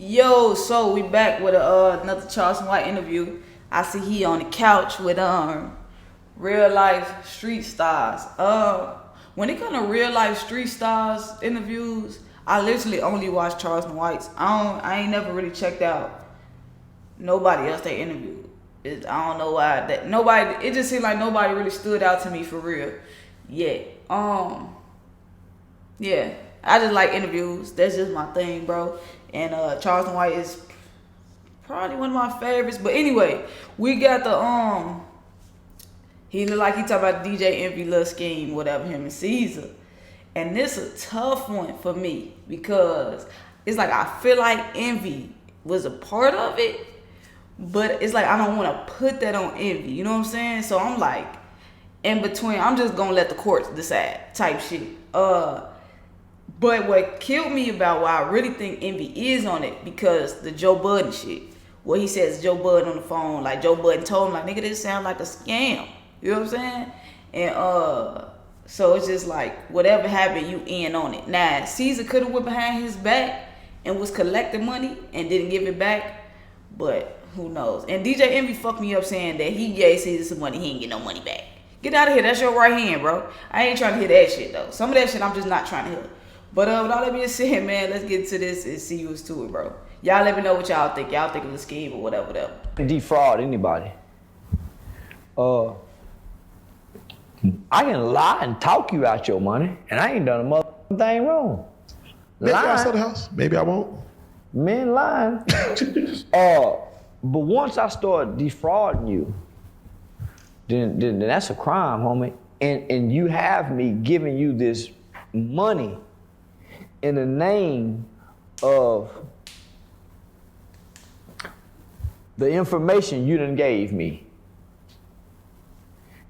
Yo, so we back with another Charleston White interview. I see he on the couch with real life street stars. When it comes to real life street stars interviews, I literally only watch Charleston White's. I ain't never really checked out nobody else they interviewed. I don't know why that nobody. It just seemed like nobody really stood out to me for real. Yeah. Yeah. I just like interviews. That's just my thing, bro. And Charleston White is probably one of my favorites. But anyway, we got the he look like he talking about DJ Envy little scheme, whatever, him and Caesar. And this a tough one for me because it's like I feel like Envy was a part of it, but it's like I don't want to put that on Envy. You know what I'm saying? So I'm like in between. I'm just gonna let the courts decide type shit. But what killed me about why I really think Envy is on it because the Joe Budden shit. What he says Joe Budden on the phone, like Joe Budden told him, like, nigga, this sound like a scam. You know what I'm saying? And so it's just like whatever happened, you in on it. Now Caesar could have went behind his back and was collecting money and didn't give it back, but who knows? And DJ Envy fucked me up saying that he gave Caesar some money, he ain't get no money back. Get out of here, that's your right hand, bro. I ain't trying to hear that shit though. Some of that shit I'm just not trying to hear. But with all that being said, man, let's get into this and see who's to it, bro. Y'all let me know what y'all think. Y'all think of the scheme or whatever. Defraud anybody. I can lie and talk you out your money, and I ain't done a motherfucking thing wrong. Maybe I'll sell the house. Maybe I won't. Men lying. But once I start defrauding you, then that's a crime, homie. And you have me giving you this money in the name of the information you done gave me.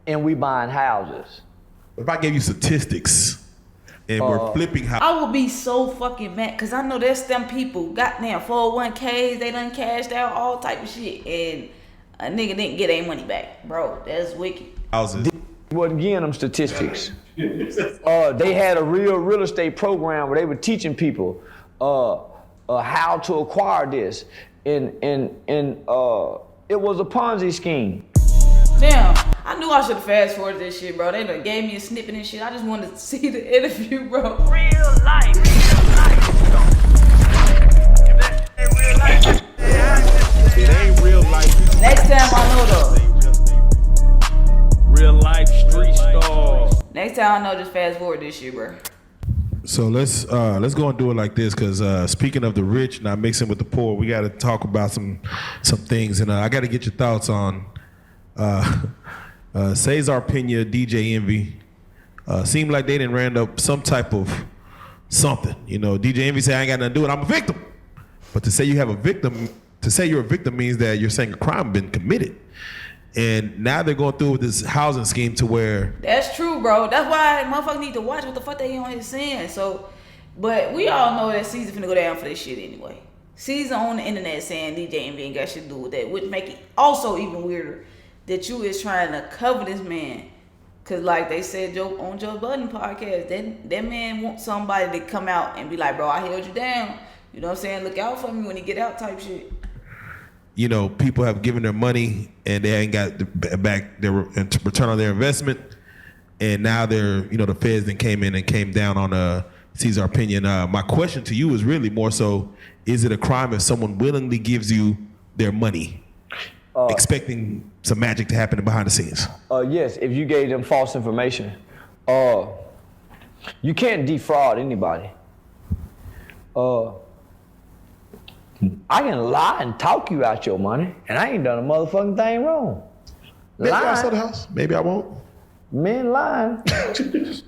And we buying houses. If I gave you statistics and we're flipping houses. I would be so fucking mad because I know there's them people, goddamn 401ks, they done cashed out all type of shit. And a nigga didn't get their money back. Bro, that's wicked. Houses. Wasn't giving them statistics. They had a real estate program where they were teaching people how to acquire this. And it was a Ponzi scheme. Damn, I knew I should have fast forwarded this shit, bro. They done gave me a snippet and shit. I just wanted to see the interview, bro. Real life. It ain't real life. Next time I know though. Real life street stars. Next time I know, just fast forward this shit, bro. So let's go and do it like this, because speaking of the rich not mixing with the poor, we got to talk about some things, and I got to get your thoughts on Cesar Pena, DJ Envy. Seemed like they didn't ran up some type of something. You know, DJ Envy said, I ain't got nothing to do it, I'm a victim. But to say you have a victim, to say you're a victim means that you're saying a crime been committed. And now they're going through with this housing scheme to where... That's true, bro. That's why motherfuckers need to watch what the fuck they on here saying. So, but we all know that Caesar finna go down for this shit anyway. Caesar on the internet saying DJ Envy ain't got shit to do with that, which make it also even weirder that you is trying to cover this man. Cause like they said on Joe Budden podcast, that man wants somebody to come out and be like, bro, I held you down. You know what I'm saying? Look out for me when he get out type shit. You know, people have given their money and they ain't got back their return on their investment, and now they're, you know, the feds then came in and came down on Cesar Pena. My question to you is really more so: is it a crime if someone willingly gives you their money, expecting some magic to happen behind the scenes? Yes, if you gave them false information. You can't defraud anybody. I can lie and talk you out your money, and I ain't done a motherfucking thing wrong. Maybe I'll sell the house. Maybe I won't. Men lying.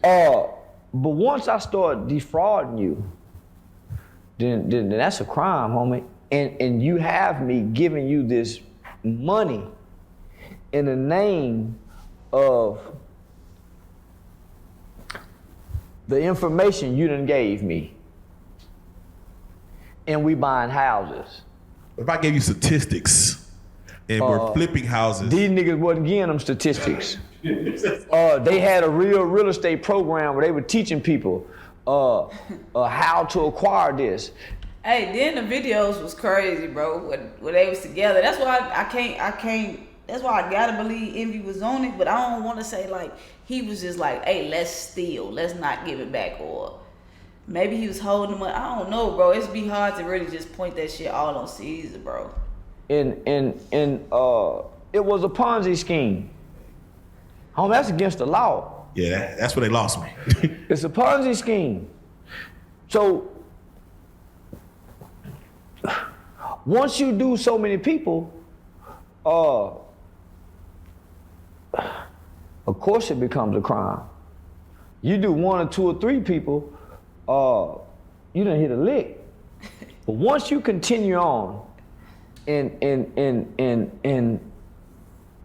But once I start defrauding you, then that's a crime, homie. And you have me giving you this money in the name of the information you done gave me. And we buying houses. If I gave you statistics and we're flipping houses. These niggas wasn't giving them statistics. They had a real estate program where they were teaching people how to acquire this. Hey, then the videos was crazy, bro. When they was together. That's why I can't. That's why I gotta believe Envy was on it. But I don't want to say like he was just like, hey, let's steal, let's not give it back, or maybe he was holding them up. I don't know, bro. It's be hard to really just point that shit all on Caesar, bro. It was a Ponzi scheme. Oh, that's against the law. Yeah, that's where they lost me. It's a Ponzi scheme. So once you do so many people, of course it becomes a crime. You do 1 or 2 or 3 people, you done hit a lick. But once you continue on and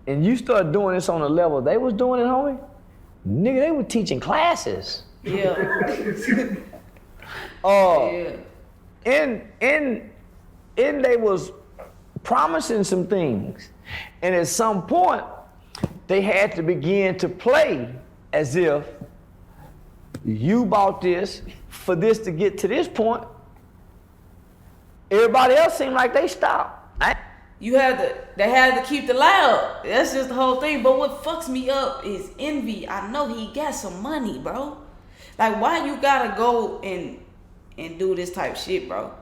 you start doing this on a level they was doing it, homie, nigga, they were teaching classes. Yeah. Yeah. And they was promising some things. And at some point, they had to begin to play as if you bought this for this to get to this point. Everybody else seemed like they stopped. They had to keep the lie up. That's just the whole thing. But what fucks me up is Envy. I know he got some money, bro. Like, why you gotta go and do this type shit, bro?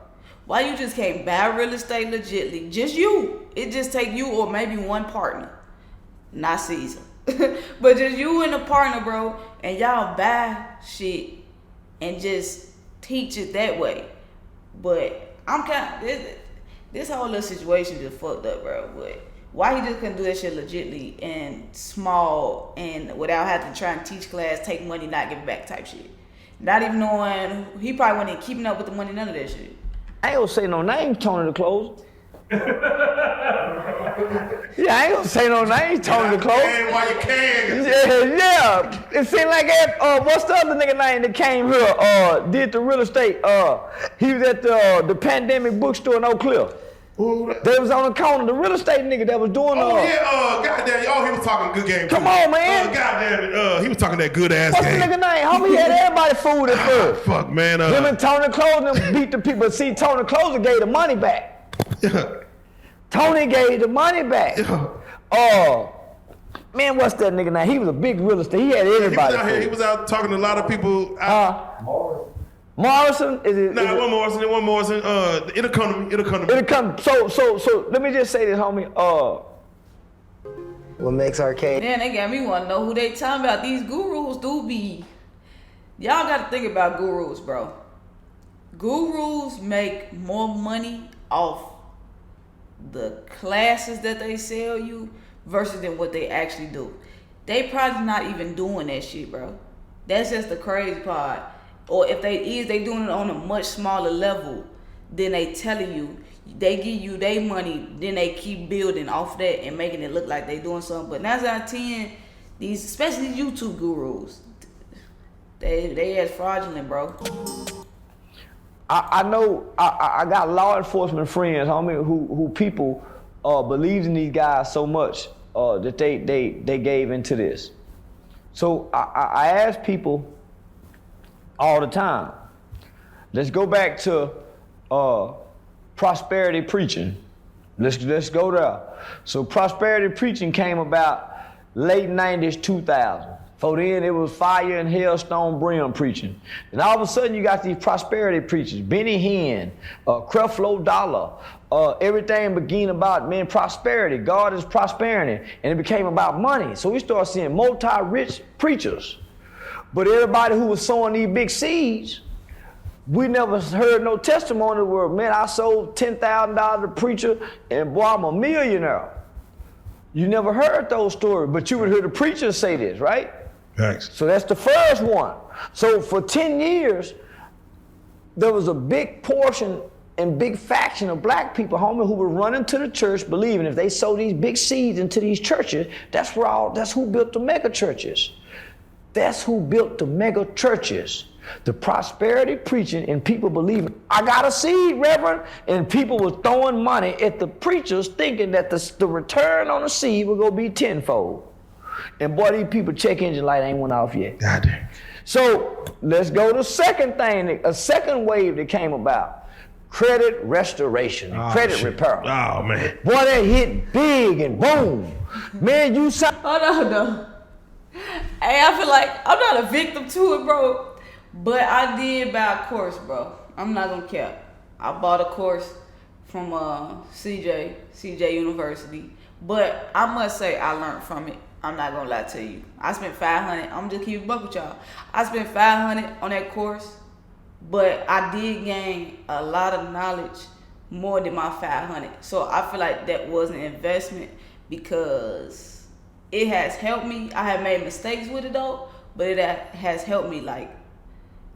Why you just can't buy real estate legitly? Just you. It just take you or maybe one partner. Not Caesar. But just you and a partner, bro, and y'all buy shit and just teach it that way. But I'm this whole little situation just fucked up, bro. But why he just couldn't do that shit legitly and small and without having to try and teach class, take money, not give it back type shit? Not even knowing, he probably wasn't even keeping up with the money, none of that shit. I ain't gonna say no name, Tony the Closer. Yeah, I ain't gonna say no name, Tony the Closer. Why you can? Yeah. It seemed like what's the other nigga name that came here, did the real estate? He was at the Pandemic bookstore in Oak Cliff. They was on the corner, the real estate nigga that was doing goddamn, he was talking good game. Come on, man. Goddamn it, he was talking that good ass What's game. the nigga name? Homie had everybody fooled at first. Fuck, man. Him and Tony Closer beat the people. See, Tony Closer gave the money back. Tony gave the money back. Man, what's that nigga name? He was a big real estate. He had everybody. He was out talking to a lot of people. Morrison? It wasn't Morrison. It'll come. So let me just say this, homie. What makes arcade? Man, they got me want to know who they talking about. These gurus do be. Y'all got to think about gurus, bro. Gurus make more money off the classes that they sell you versus than what they actually do. They probably not even doing that shit, bro. That's just the crazy part. Or if they doing it on a much smaller level, then they telling you, they give you their money, then they keep building off that and making it look like they doing something. But 9 out of 10, these, especially YouTube gurus, they as fraudulent, bro. I know I got law enforcement friends, homie, who people believed in these guys so much that they gave into this. So I ask people all the time. Let's go back to prosperity preaching. Let's go there. So prosperity preaching came about late 90s, 2000. For then it was fire and hailstone brim preaching. And all of a sudden you got these prosperity preachers, Benny Hinn, Creflo Dollar, everything began about, man, prosperity. God is prosperity. And it became about money. So we started seeing multi-rich preachers. But everybody who was sowing these big seeds, we never heard no testimony where, man, I sold $10,000 to preacher and boy, I'm a millionaire. You never heard those stories, but you would hear the preachers say this, right? Thanks. So that's the first one. So for 10 years, there was a big portion and big faction of black people, homie, who were running to the church believing if they sow these big seeds into these churches, that's who built the mega churches. That's who built the mega churches. The prosperity preaching and people believing, I got a seed, Reverend, and people were throwing money at the preachers thinking that the return on the seed would go be tenfold. And boy, these people check engine light ain't went off yet. God damn. So let's go to second thing, a second wave that came about. credit restoration, credit repair. Oh man. Boy, that hit big and boom. Man, you saw. Hold on. Hey, I feel like I'm not a victim to it, bro. But I did buy a course, bro. I'm not gonna cap. I bought a course from CJ University. But I must say I learned from it. I'm not gonna lie to you. I spent $500. I'm just keep it buck with y'all. I spent $500 on that course, but I did gain a lot of knowledge more than my $500. So I feel like that was an investment because it has helped me. I have made mistakes with it though, but it has helped me like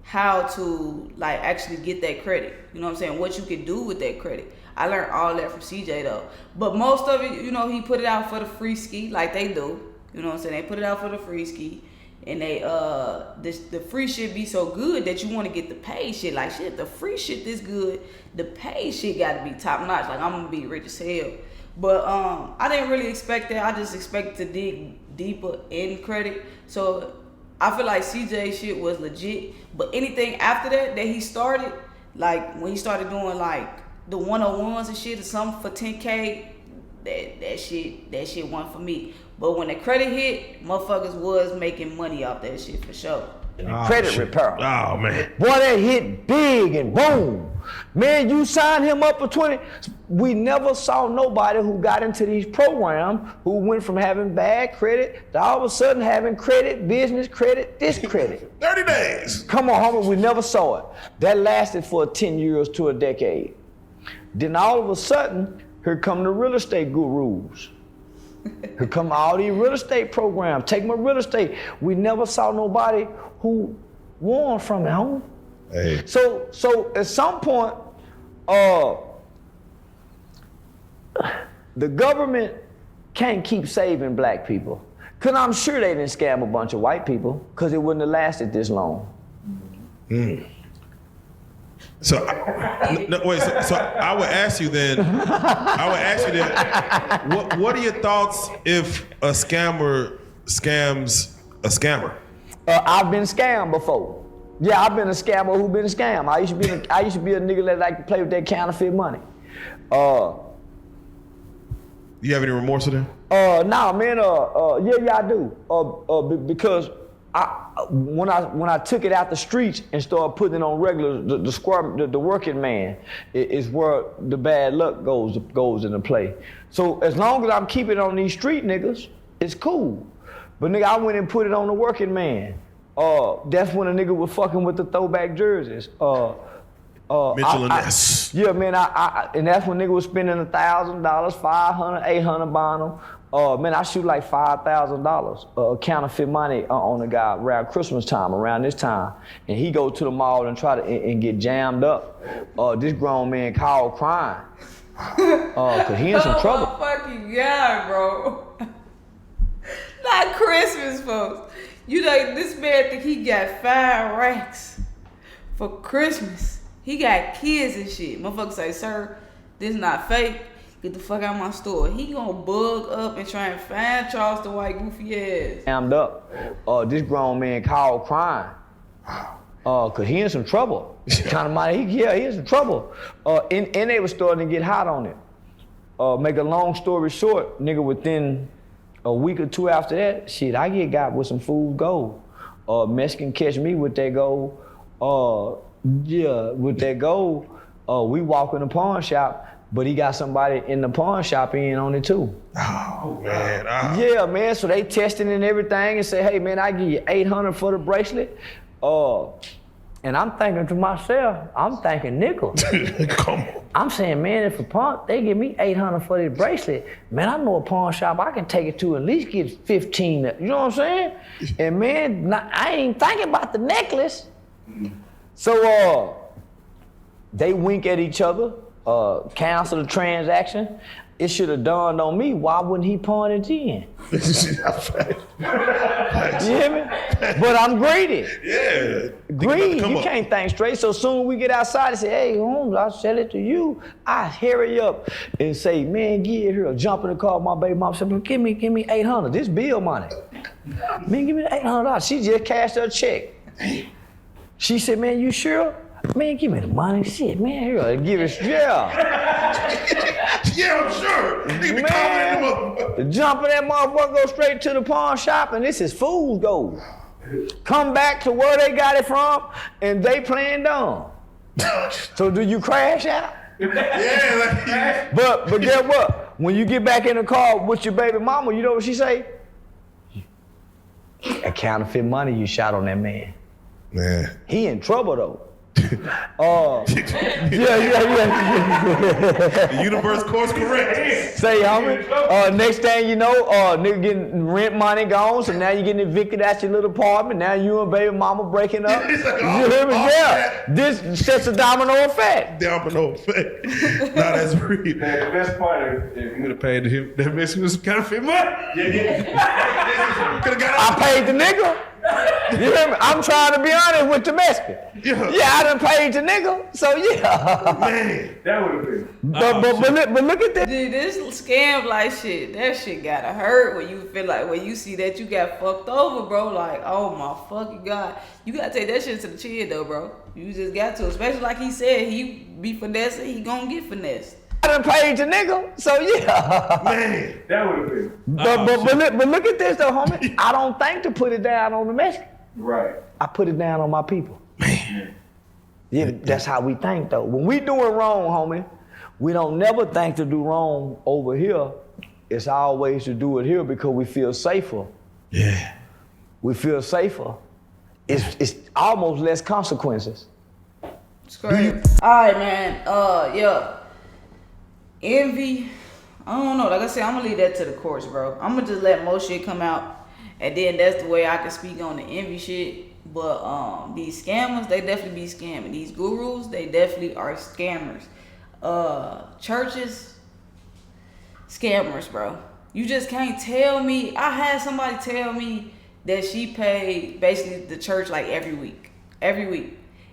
how to like actually get that credit. You know what I'm saying? What you can do with that credit. I learned all that from CJ though. But most of it, you know, he put it out for the free ski like they do. You know what I'm saying? They put it out for the free ski. And they the free shit be so good that you want to get the paid shit. Like shit, the free shit this good. The paid shit gotta be top notch. Like I'm gonna be rich as hell. But I didn't really expect that. I just expected to dig deeper in credit. So I feel like CJ shit was legit. But anything after that he started, like when he started doing like the 101s and shit or something for 10K, that shit wasn't for me. But when the credit hit, motherfuckers was making money off that shit for sure. Credit repair. Oh man. Boy, that hit big and boom. Man, you signed him up for 20. We never saw nobody who got into these programs who went from having bad credit to all of a sudden having credit, business credit, this credit. 30 days. Come on, homie, we never saw it. That lasted for 10 years to a decade. Then all of a sudden, here come the real estate gurus. Here come all these real estate programs. Take my real estate. We never saw nobody who won from it, homie. Hey. So at some point, the government can't keep saving black people. Cause I'm sure they didn't scam a bunch of white people, cause it wouldn't have lasted this long. So, so I would ask you then, what are your thoughts if a scammer scams a scammer? I've been scammed before. Yeah, I've been a scammer who been scammed. I used to be a nigga that like to play with that counterfeit money. You have any remorse with them? Nah, man. Yeah, I do. Because when I took it out the streets and started putting it on regular, the working man is where the bad luck goes into play. So as long as I'm keeping it on these street niggas, it's cool. But nigga, I went and put it on the working man. That's when a nigga was fucking with the throwback jerseys. Mitchell and Ness. Yeah, man, and that's when nigga was spending $1,000, $500, $800 buying them. Man, I shoot like $5,000 counterfeit money on a guy around Christmas time, around this time. And he go to the mall and try to and get jammed up. This grown man called crying. Cause he in some trouble. Oh my fucking God, bro. Not Christmas, folks. You like this man think he got 5 racks for Christmas. He got kids and shit. Motherfucker say, sir, this not fake. Get the fuck out of my store. He gonna bug up and try and find Charleston White goofy ass. Jammed up. This grown man called crying. Cause he in some trouble. Kind of money, he in some trouble. And they was starting to get hot on it. Make a long story short, nigga, within a week or two after that, shit, I get got with some food gold. Mexican catch me with that gold. With that gold, we walk in the pawn shop, but he got somebody in the pawn shop in on it too. Oh man. Yeah, man, so they testing and everything and say, hey man, I give you $800 for the bracelet. And I'm thinking to myself, I'm thinking nickel. Come on. I'm saying, man, if a pawn, they give me $800 for this bracelet, man, I know a pawn shop I can take it to at least get 15. You know what I'm saying? And man, I ain't thinking about the necklace. So they wink at each other, cancel the transaction. It should have dawned on me, why wouldn't he pawn it in? You hear me? But I'm greedy. Yeah. Greed, you can't think straight. So soon we get outside and say, hey, Holmes, I'll sell it to you. I hurry up and say, man, get here. Jump in the car, my baby mom said, give me $800. This bill money. Man, give me $800. She just cashed her check. She said, man, you sure? Man, give me the money. Shit, man. Here, give it. Yeah. Yeah, I'm sure. Nigga be calling in the motherfucker. Jump in that motherfucker, go straight to the pawn shop, and this is fool's gold. Come back to where they got it from, and they playing dumb. So do you crash out? Yeah, like, But guess what? When you get back in the car with your baby mama, you know what she say? That counterfeit money you shot on that man. man. He in trouble though. Yeah. The universe course correct. Say, homie. Next thing you know, nigga getting rent money gone, so now you getting evicted out your little apartment. Now you and baby mama breaking up. It's like, You hear me? Yeah. This sets a domino effect. Domino effect. Nah, that's real. Man, the best part is if you would have paid him, that makes him some counterfeit money. Could've got I paid the nigga. You hear me? I'm trying to be honest with the Mexican. Yeah, I done paid the nigga, so yeah. Man. That would have been. But look at that. Dude, this scam like shit, that shit gotta hurt when you feel like, when you see that you got fucked over, bro. Like, oh my fucking God. You gotta take that shit to the chin though, bro. You just got to, especially like he said, he be finessing, he gonna get finessed. I done paid the nigga, so yeah. Man. That would have been. But look at this though, homie. I don't think to put it down on the Mexican. Right. I put it down on my people. Man. Yeah, that's how we think though. When we doing wrong, homie, we don't never think to do wrong over here. It's always to do it here because we feel safer. Yeah. We feel safer. It's almost less consequences. It's crazy. Alright, man. Yeah. Envy. I don't know. Like I said, I'm gonna leave that to the courts, bro. I'm gonna just let most shit come out, and then that's the way I can speak on the envy shit. But these scammers, they definitely be scamming. These gurus, they definitely are scammers. Churches, scammers, bro. You just can't tell me. I had somebody tell me that she paid basically the church like every week.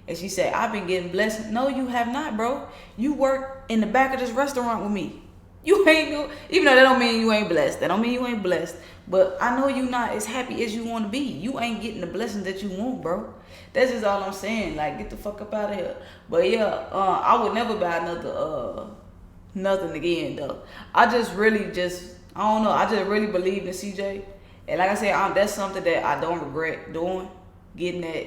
And she said, I've been getting blessed. No, you have not, bro. You work in the back of this restaurant with me. You ain't no, even though that don't mean you ain't blessed. That don't mean you ain't blessed. But I know you not as happy as you want to be. You ain't getting the blessings that you want, bro. That's just all I'm saying. Like, get the fuck up out of here. But yeah, I would never buy nothing again, though. I don't know. I just really believe in CJ. And like I said, that's something that I don't regret doing. Getting that,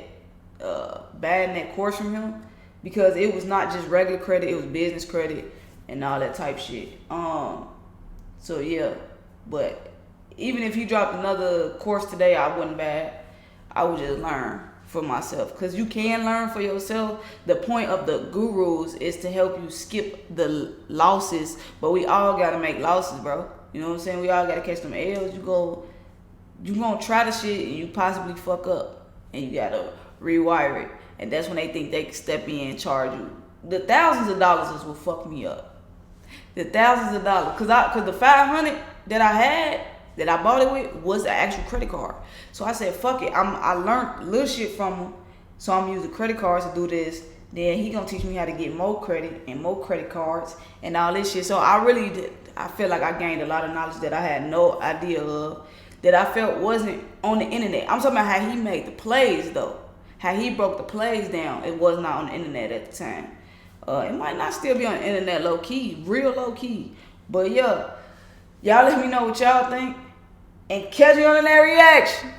buying that course from him. Because it was not just regular credit, it was business credit and all that type shit. So yeah, but even if he dropped another course today, I wouldn't buy it. I would just learn for myself, because you can learn for yourself. The point of the gurus is to help you skip the losses, but we all gotta make losses, bro. You know what I'm saying? We all gotta catch them L's. You gonna try the shit and you possibly fuck up, and you gotta rewire it. And that's when they think they can step in and charge you. The thousands of dollars is what fucked me up. The thousands of dollars, cause the $500 that I had, that I bought it with, was an actual credit card. So I said, fuck it. I learned little shit from him, so I'm using credit cards to do this. Then he gonna teach me how to get more credit and more credit cards and all this shit. So I feel like I gained a lot of knowledge that I had no idea of, that I felt wasn't on the internet. I'm talking about how he made the plays though. How he broke the plays down. It was not on the internet at the time. It might not still be on the internet low key, real low key. But yeah, y'all let me know what y'all think and catch me on that reaction.